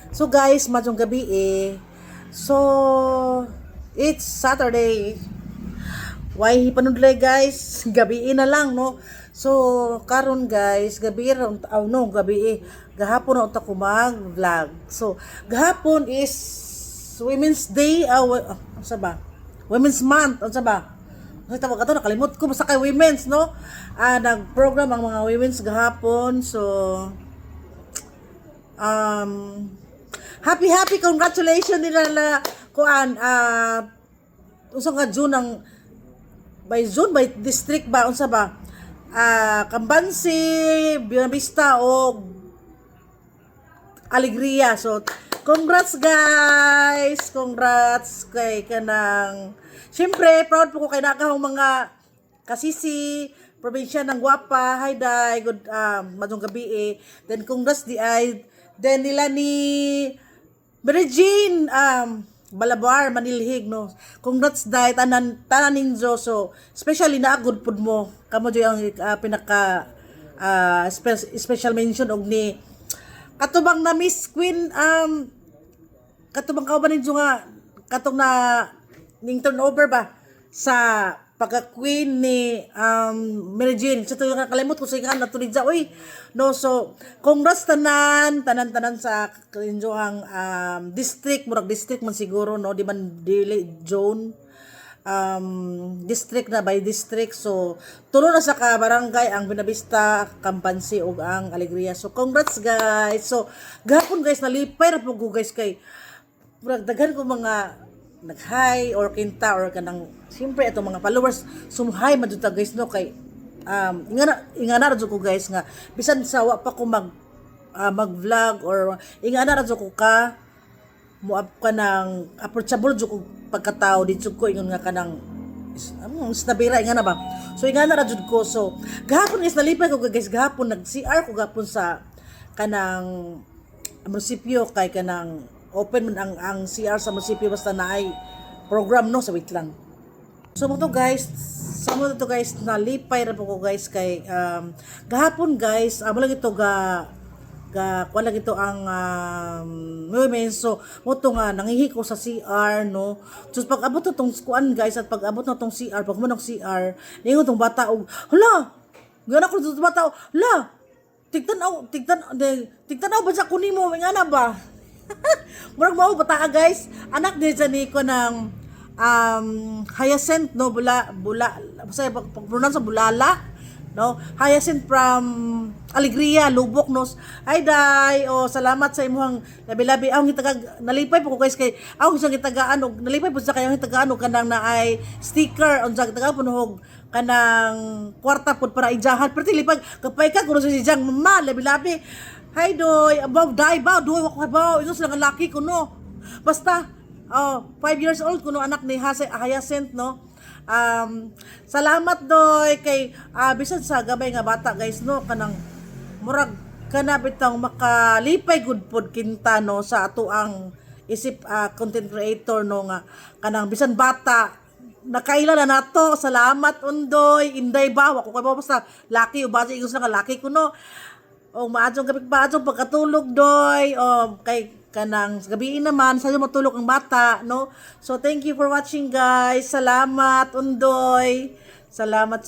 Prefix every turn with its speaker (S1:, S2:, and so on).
S1: So guys, madyong gabi eh. So, it's Saturday. Why hipanudlay guys? Gabi na lang no. So, karon guys, gabi ron no, gabi gahapon na utak ko mag-vlog. So, gahapon is Women's Day, sa ba? Women's Month, sa ba? Kasi tawag ato nakalimot ko basta kay women's no. Nag-program ang mga women's gahapon. So, happy congratulations nila na kuan usang nga June ang by district ba unsa ba Cambansi, Buenavista o Alegria. So congrats guys, congrats kay kanang syempre proud po ko kay nakahong mga kasisi probinsya ng Guapa. Hi day, good madong gabi then congrats di ay then nila ni Regine Balabar Manilhig no. Congrats dai tanan ninyo. So especially na good pud mo kamo joy ang pinaka special mention og ni katubang na Miss Queen katubang ka ba ninyo nga katong na ning turnover ba sa pagka-queen ni Mary Jane. So, yung nakalimot ko sa ikan na tulid sa, uy, no, so, congrats tanan sa inyoang district, murag district man siguro, no, di man dili zone, district na by district. So, tulo na sa ka-barangay ang Buenavista, Cambansi, ug ang Alegria. So, congrats guys. So, gahapon guys, nalipay na po ko guys kay, murag daghan ko mga nag-hi or kinta or kanang siyempre itong mga followers sumhay maduta guys no kay ingana ra ko guys nga bisan sawa pa ko mag-vlog or ingana ra ko ka muab ka ng approachable jud ko pagkatao dito ko ingon nga kanang snabira ingana ba so ingana ra jud ko. So gahapon guys nalipay ko guys gahapon nag-CR ko gahapon sa kanang munisipyo kay kanang open man ang CR sa munisipyo basta naay program no sa wait lang. So mo to guys, nalipay ra po ko guys kay gahapon guys, mo lang ito kuan lang ito ang women. So mo to nga nangihiko sa CR no. So pag abot to tong kuan guys at pag abot na tong CR, pag mo ng CR, ningon tong bata og hala. Ngana ko tong bata, hala. Tigtanaw ba sa kunimo ngana ba? Murag mao bata guys, anak din sa ni ko ng Hyacinth no bula say pag-pronounce sa Bulala no, Hyacinth from Alegria Lubok no. Ay day salamat sa imong labi-labi ang hitagag nalipay po ko guys kay ako sa gitagaan og nalipay po sa kayong hitagaan og kanang naay sticker on sa gitagaan punuhog kanang kwarta pud para ijahan perti lipag kapay ka kuno sa sijang mama labi-labi. Hi doy, above die ba? Doy wako ba? Ito sila laki ko no. Basta 5 years old kuno anak ni Hyacinth no. Salamat doy kay bisan sa gabay nga bata guys no kanang murag kana bitang makalipay good pod kinta no sa ato ang isip content creator no nga kanang bisan bata nakaila na nato. Salamat undoy inday ba wako kay basta laki o base igos nga laki ko no. O maadtong pagkatulog doy kay kanang gabi naman sayo matulog ang bata no. So thank you for watching guys. Salamat undoy. Salamat.